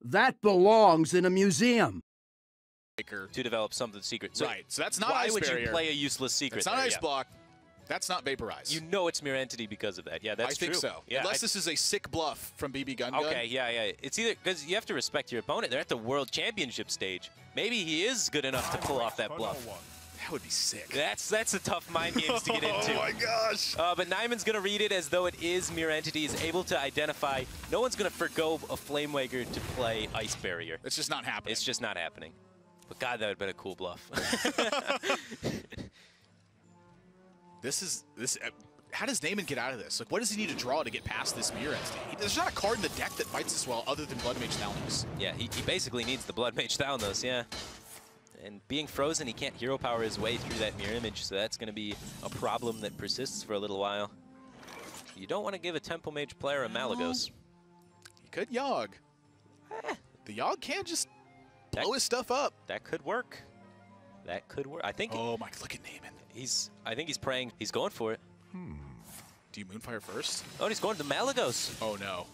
That belongs in a museum. To develop something secret. So right, so that's not why Ice would Barrier. You play a useless secret? It's not there? Ice Block. That's not Vaporize. You know it's Mirror Entity because of that. Yeah, that's true. I think so. Yeah, Unless this is a sick bluff from BbGunGun. Okay, yeah. It's either because you have to respect your opponent. They're at the World Championship stage. Maybe he is good enough to pull off that bluff. That would be sick. That's the tough mind games to get into. Oh my gosh. But Naiman's going to read it as though it is Mirror Entity. He's able to identify. No one's going to forgo a Flame Waker to play Ice Barrier. It's just not happening. It's just not happening. But God, that would have been a cool bluff. How does Naiman get out of this? Like, what does he need to draw to get past this Mirror Entity? There's not a card in the deck that fights this well other than Blood Mage Thalnos. Yeah, he basically needs the Blood Mage Thalnos, yeah. And being frozen, he can't hero power his way through that mirror image, so that's going to be a problem that persists for a little while. You don't want to give a Temple Mage player a Malagos. He could Yogg. The Yogg can just blow his stuff up. That could work. That could work. I think. Oh my! Look at Naiman. I think he's praying. He's going for it. Do you Moonfire first? Oh, he's going to Malagos. Oh no.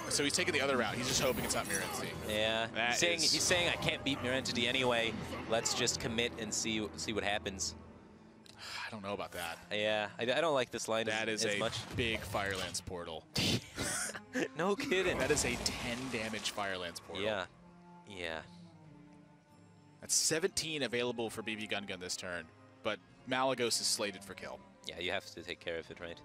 So he's taking the other route. He's just hoping it's not Mirror Entity. Yeah. He's saying I can't beat Mirror Entity anyway. Let's just commit and see what happens. I don't know about that. Yeah, I don't like this line that as is much. a big Firelands portal. No kidding. That is a 10 damage Firelands portal. Yeah. Yeah. That's 17 available for BbGunGun this turn, but Malagos is slated for kill. Yeah, you have to take care of it, right?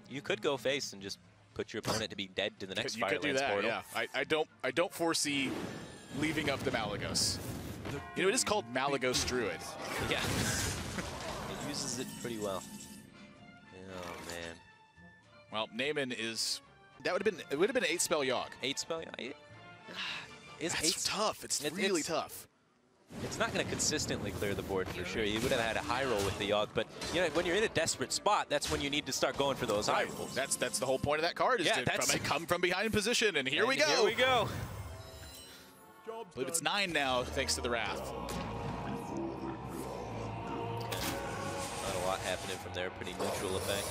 You could go face and just put your opponent to be dead to the next Firelands portal. Yeah. I don't foresee leaving up the Malagos. You know, it is called Malagos Druid. Yeah. It uses it pretty well. Oh man. Well, Naiman is. It would have been 8-spell Yogg. 8-spell Yogg. That's tough. It's really tough. It's not going to consistently clear the board for sure. You would have had a high roll with the Yogg, but you know when you're in a desperate spot, that's when you need to start going for those high rolls. That's the whole point of that card is to come from behind position, and here we go. Here we go. I believe it's 9 now, thanks to the Wrath. Not a lot happening from there. Pretty neutral effect.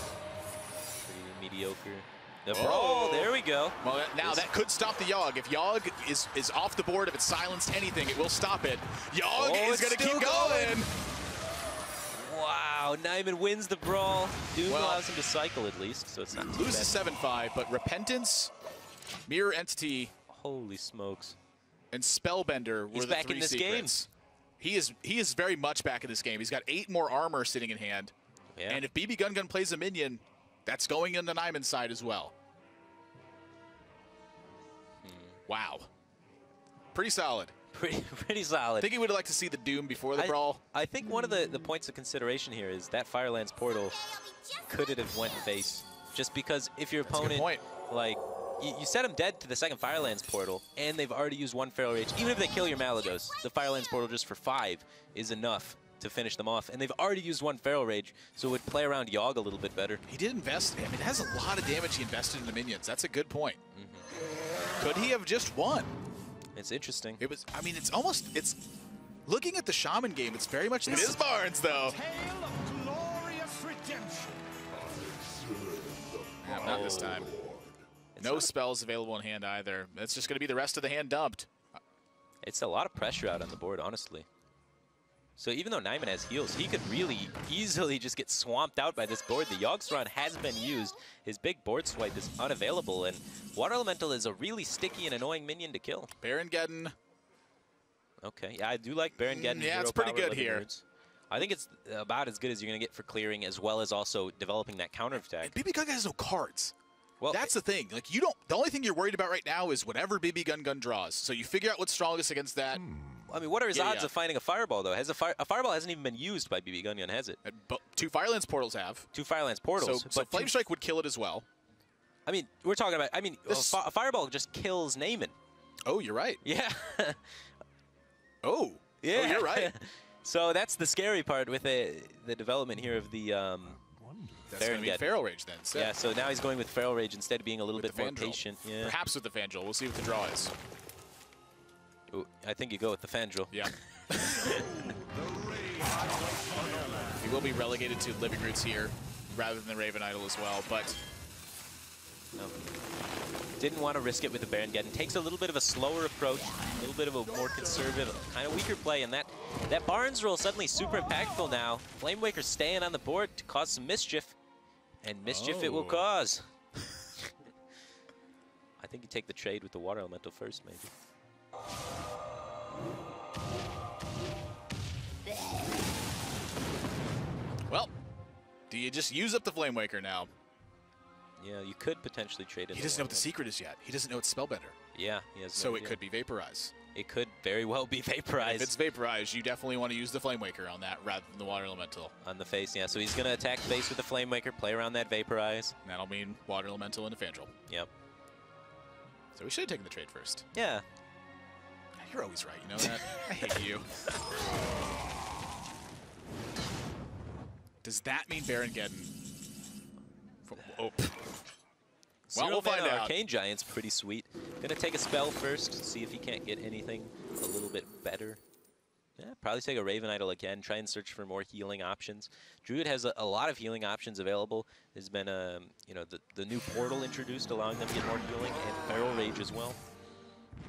Pretty mediocre. The brawl, there we go. Well, now that could stop the Yogg. If Yogg is off the board, if it silenced anything, it will stop it. Yogg is going to keep going. Wow, Naiman wins the brawl. Doom allows him to cycle at least, so it's not too bad. Loses 7-5, but Repentance, Mirror Entity, holy smokes, and Spellbender were the 3 secrets. He is very much back in this game. He's got 8 more armor sitting in hand. Yeah. And if BbGunGun plays a minion, that's going in the Naiman side as well. Wow. Pretty solid. Pretty solid. I think he would like to see the Doom before the brawl. I think one of the points of consideration here is that Firelands portal, could it have went face? Just because if your opponent, like, you set them dead to the second Firelands portal, and they've already used 1 Feral Rage, even if they kill your Malagos, the Firelands portal just for 5 is enough to finish them off, and they've already used 1 Feral Rage, so it would play around Yogg a little bit better. He did invest. I mean, it has a lot of damage he invested in the minions. That's a good point. Could he have just won? It's interesting. It was. I mean, it's looking at the Shaman game. It's very much. It is Barnes though. Tale of glorious redemption. Yeah, not this time. No spells available in hand either. It's just going to be the rest of the hand dumped. It's a lot of pressure out on the board, honestly. So even though Naiman has heals, he could really easily just get swamped out by this board. The Yogg's Run has been used. His big board swipe is unavailable, and Water Elemental is a really sticky and annoying minion to kill. Baron Geddon. Okay, yeah, I do like Baron Geddon. Yeah, it's pretty good here. Words. I think it's about as good as you're going to get for clearing, as well as also developing that counter attack. BbGunGun has no cards. Well, that's the thing. Like, you don't. The only thing you're worried about right now is whatever BbGunGun draws. So you figure out what's strongest against that. I mean, what are his odds of finding a Fireball, though? A Fireball hasn't even been used by BbGunGun, has it? 2 Firelands portals have. 2 Firelands portals. So Flame Strike would kill it as well. I mean, we're talking about, a Fireball just kills Naiman. Oh, you're right. Yeah. Oh, you're right. So that's the scary part with the development here of the That's going to be Feral Rage then. Yeah, so now he's going with Feral Rage instead of being a little bit more patient. Yeah. Perhaps with the Fangel. We'll see what the draw is. Ooh, I think you go with the Fangel. Yeah. He will be relegated to Living Roots here rather than the Raven Idol as well, but... Didn't want to risk it with the Baron Geddon. Takes a little bit of a slower approach, a little bit of a more conservative, kind of weaker play, and that Barnes roll suddenly super impactful now. Flamewaker staying on the board to cause some mischief, and mischief it will cause. I think you take the trade with the Water Elemental first, maybe. Well, do you just use up the Flamewaker now? Yeah, you could potentially trade it. He doesn't know what the secret is yet. He doesn't know it's Spellbender. Yeah, he has so no it idea. could be Vaporize. It could very well be Vaporize. If it's Vaporize, you definitely want to use the Flamewaker on that rather than the Water Elemental. On the face, yeah. So he's going to attack face with the Flamewaker, play around that Vaporize. And that'll mean Water Elemental into Fandral. Yep. So we should have taken the trade first. Yeah. You're always right, you know that? I hate you. Does that mean Baron Geddon? Oh. Well, we'll find out. Arcane Giant's pretty sweet. Gonna take a spell first, see if he can't get anything a little bit better. Yeah, probably take a Raven Idol again, try and search for more healing options. Druid has a lot of healing options available. There's been, you know, the new portal introduced, allowing them to get more healing, and Feral Rage as well.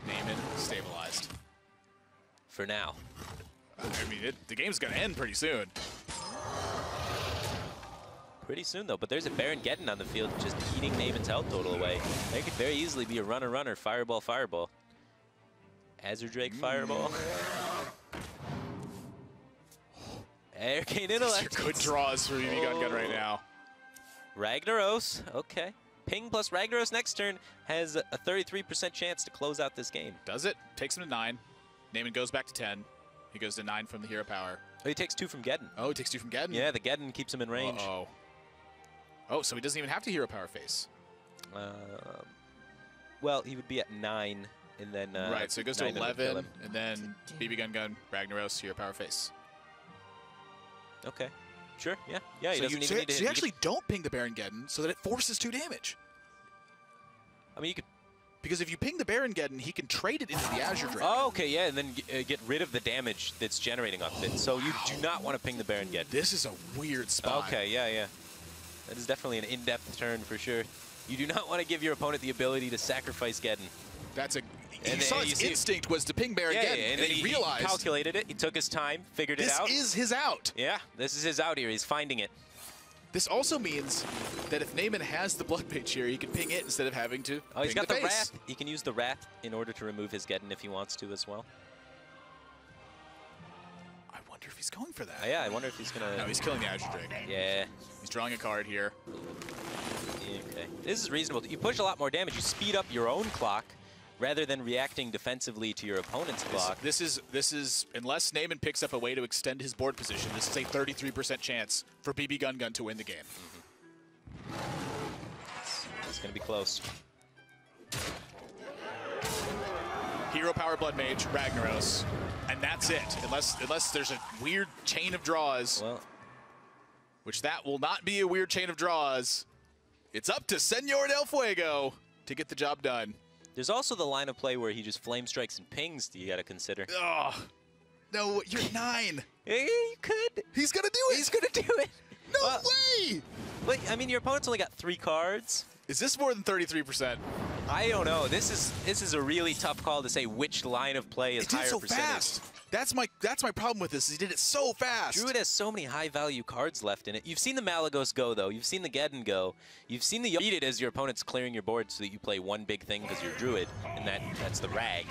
Naiman stabilized. For now. I mean, the game's gonna end pretty soon. Pretty soon, though, but there's a Baron Geddon on the field just eating Naiman's health total away. There could very easily be a runner-runner, Fireball, Fireball. Azure Drake, Fireball. Arcane Intellect. These are good draws for BbGunGun right now. Ragnaros, okay. Ping plus Ragnaros next turn has a 33% chance to close out this game. Does it? Takes him to 9. Naiman goes back to 10. He goes to 9 from the hero power. Oh, he takes 2 from Geddon. Oh, he takes 2 from Geddon? Yeah, the Geddon keeps him in range. Uh-oh. Oh, so he doesn't even have to hero power face. Well, he would be at 9, and then... right, so it goes to 11, and then BbGunGun, Ragnaros, hero power face. Okay. Sure, yeah. Yeah, he so doesn't even need to hit. So you actually don't ping the Baron Geddon so that it forces 2 damage. I mean, you could... Because if you ping the Baron Geddon, he can trade it into the Azure Drake. Oh, okay, yeah, and then get rid of the damage that's generating off it. So you do not want to ping the Baron Geddon. This is a weird spot. Okay, yeah, yeah. That is definitely an in-depth turn for sure. You do not want to give your opponent the ability to sacrifice Geddon. That's a... And you saw his instinct was to ping Baron Geddon, and then he realized... He calculated it, he took his time, figured it out. This is his out. Yeah, this is his out here. He's finding it. This also means that if Naiman has the Blood Mage here, he can ping it instead of having to Oh, he's got the face. Wrath. He can use the Wrath in order to remove his Geddon if he wants to as well. I wonder if he's going for that. Yeah, I wonder if he's going to... No, he's killing the Azure Drake. Yeah. He's drawing a card here. Okay. This is reasonable. You push a lot more damage. You speed up your own clock rather than reacting defensively to your opponent's clock. This is unless Naiman picks up a way to extend his board position, this is a 33% chance for BbGunGun to win the game. It's going to be close. Hero power Blood Mage, Ragnaros, and that's it. Unless there's a weird chain of draws, well, which that will not be a weird chain of draws. It's up to Senor Del Fuego to get the job done. There's also the line of play where he just flame strikes and pings that you got to consider. Oh, no, you're 9. Yeah, you could. He's going to do it. He's going to do it. No way. But, I mean, your opponent's only got 3 cards. Is this more than 33%? I don't know. This is a really tough call to say which line of play is higher percentage. Fast. That's my problem with this. He did it so fast. Druid has so many high-value cards left in it. You've seen the Malagos go, though. You've seen the Geddon go. You've seen the beat it as your opponent's clearing your board so that you play one big thing because you're Druid, and that's the Rag.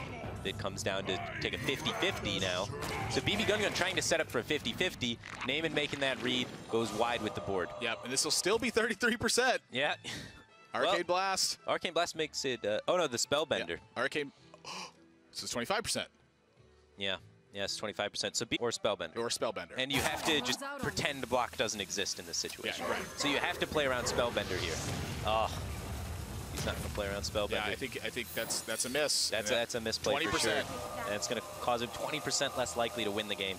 It comes down to take a 50-50 now. So BbGunGun trying to set up for a 50-50. Naiman making that read, goes wide with the board. Yep, and this will still be 33%. Yeah. Arcade Blast. Arcane Blast makes it, oh no, the Spellbender. Yeah. Arcane, so it's 25%. Yeah. Yes, 25%. So or Spellbender. Or Spellbender. And you have to just pretend the block doesn't exist in this situation. Yeah, right. So you have to play around Spellbender here. Oh, he's not going to play around Spellbender. Yeah, I think that's a miss. That's a misplay 20%. for sure. And it's going to cause him 20% less likely to win the game.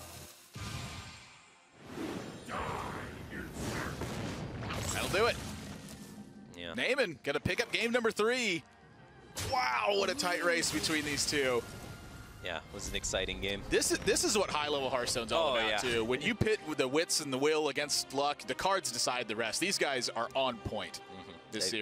That'll do it. Yeah. Naiman going to pick up game number 3. Wow, what a tight race between these two. Yeah, it was an exciting game. This is what high-level Hearthstone's all about, too. When you pit with the wits and the will against luck, the cards decide the rest. These guys are on point this series.